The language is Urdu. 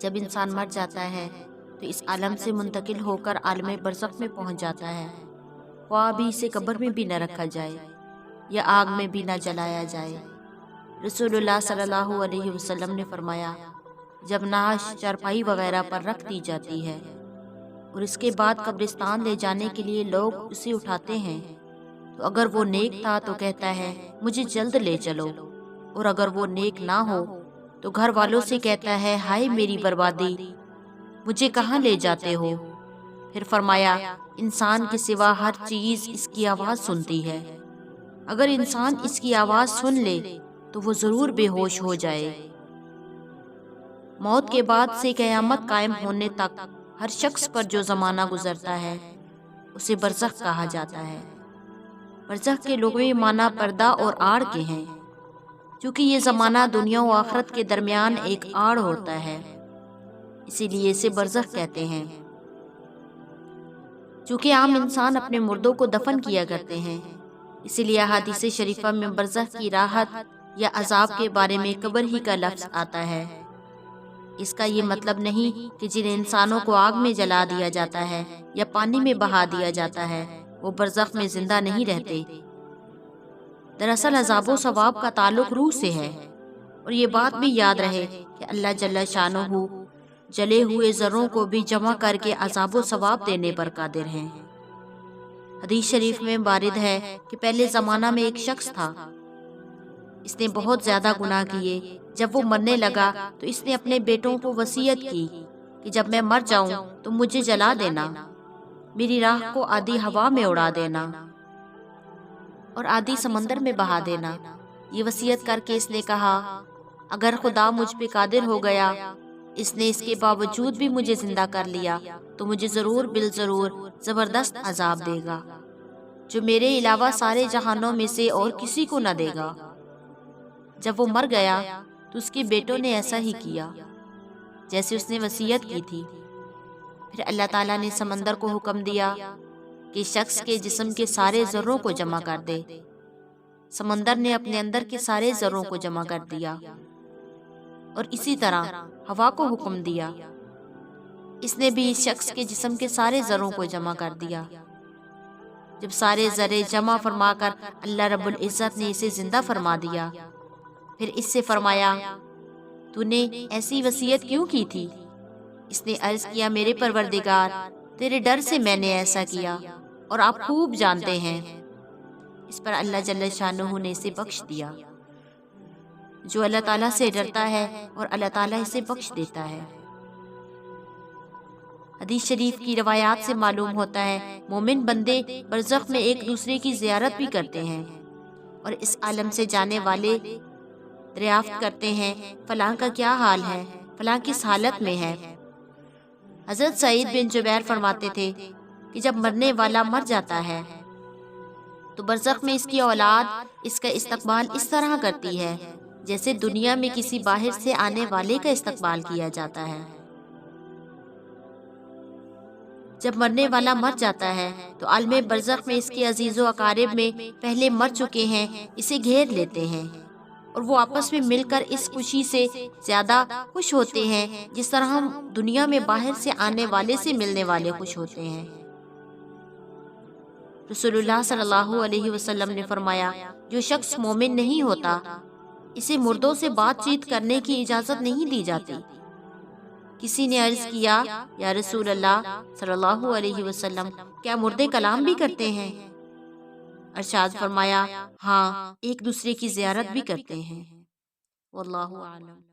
جب انسان مر جاتا ہے تو اس عالم سے منتقل ہو کر عالم برزخ میں پہنچ جاتا ہے، خواہ بھی اسے قبر میں بھی نہ رکھا جائے یا آگ میں بھی نہ جلایا جائے۔ رسول اللہ صلی اللہ علیہ وسلم نے فرمایا، جب نعش چارپائی وغیرہ پر رکھ دی جاتی ہے اور اس کے بعد قبرستان لے جانے کے لیے لوگ اسے اٹھاتے ہیں تو اگر وہ نیک تھا تو کہتا ہے مجھے جلد لے چلو، اور اگر وہ نیک نہ ہو تو گھر والوں سے کہتا ہے ہائے میری بربادی، مجھے کہاں لے جاتے ہو؟ پھر فرمایا انسان کے سوا ہر چیز اس کی آواز سنتی ہے، اگر انسان اس کی آواز سن لے تو وہ ضرور بے ہوش ہو جائے۔ موت کے بعد سے قیامت قائم ہونے تک ہر شخص پر جو زمانہ گزرتا ہے اسے برزخ کہا جاتا ہے۔ برزخ کے لغوی معنی پردہ اور آڑ کے ہیں، چونکہ یہ زمانہ دنیا و آخرت کے درمیان ایک آڑ ہوتا ہے، اسی لیے اسے برزخ کہتے ہیں۔ چونکہ عام انسان اپنے مردوں کو دفن کیا کرتے ہیں، اسی لیے احادیث شریفہ میں برزخ کی راحت یا عذاب کے بارے میں قبر ہی کا لفظ آتا ہے۔ اس کا یہ مطلب نہیں کہ جن انسانوں کو آگ میں جلا دیا جاتا ہے یا پانی میں بہا دیا جاتا ہے وہ برزخ میں زندہ نہیں رہتے۔ دراصل عذاب و ثواب کا تعلق روح سے ہے، اور یہ بات بھی یاد رہے کہ اللہ جل شانہ جلے ہوئے ذروں کو بھی جمع کر کے عذاب و ثواب دینے پر قادر ہیں۔ حدیث شریف میں وارد ہے کہ پہلے زمانہ میں ایک شخص تھا، اس نے بہت زیادہ گناہ کیے۔ جب وہ مرنے لگا تو اس نے اپنے بیٹوں کو وصیت کی کہ جب میں مر جاؤں تو مجھے جلا دینا، میری راہ کو آدھی ہوا میں اڑا دینا اور آدھی سمندر میں بہا دینا۔ یہ وصیت کر کے اس نے کہا اگر خدا مجھ پہ قادر ہو گیا، اس نے اس کے باوجود بھی مجھے زندہ کر لیا تو مجھے ضرور بالضرور زبردست عذاب دے گا جو میرے علاوہ سارے جہانوں میں سے اور کسی کو نہ دے گا۔ جب وہ مر گیا تو اس کے بیٹوں نے ایسا ہی کیا جیسے اس نے وصیت کی تھی۔ پھر اللہ تعالیٰ نے سمندر کو حکم دیا کہ شخص کے جسم کے سارے ذروں کو جمع کر دے۔ سمندر نے اپنے اندر کے سارے ذروں کو جمع کر دیا، اور اسی طرح ہوا کو حکم دیا، اس نے بھی اس شخص کے جسم کے سارے ذروں کو جمع کر دیا۔ جب سارے ذرے جمع فرما کر اللہ رب العزت نے اسے زندہ فرما دیا، پھر اس سے فرمایا تو نے ایسی وصیت کیوں کی تھی؟ اس نے عرض کیا میرے پروردگار، تیرے ڈر سے میں نے ایسا کیا اور آپ خوب جانتے ہیں۔ اس پر اللہ جل شانہ نے اسے بخش دیا۔ جو اللہ تعالیٰ سے ڈرتا ہے اور اللہ تعالیٰ اسے بخش دیتا ہے۔ حدیث شریف کی روایات سے معلوم ہوتا ہے مومن بندے برزخ میں ایک دوسرے کی زیارت بھی کرتے ہیں اور اس عالم سے جانے والے دریافت کرتے ہیں فلاں کا کیا حال ہے، فلاں کس حالت میں ہے۔ حضرت سعید بن جبیر فرماتے تھے کہ جب مرنے والا مر جاتا ہے تو برزخ میں اس کی اولاد اس کا استقبال اس طرح کرتی ہے جیسے دنیا میں کسی باہر سے آنے والے کا استقبال کیا جاتا ہے۔ جب مرنے والا مر جاتا ہے تو عالم برزخ میں اس کے عزیز و اقارب میں پہلے مر چکے ہیں اسے گھیر لیتے ہیں، اور وہ آپس میں مل کر اس خوشی سے زیادہ خوش ہوتے ہیں جس طرح ہم دنیا میں باہر سے آنے والے سے ملنے والے خوش ہوتے ہیں۔ رسول اللہ صلی اللہ علیہ وسلم نے فرمایا جو شخص مومن نہیں ہوتا اسے مردوں سے بات چیت کرنے کی اجازت نہیں دی جاتی۔ کسی نے عرض کیا یا رسول اللہ صلی اللہ علیہ وسلم، کیا مردے کلام بھی کرتے ہیں؟ ارشاد فرمایا ہاں، ایک دوسرے کی زیارت بھی کرتے ہیں۔ واللہ اعلم۔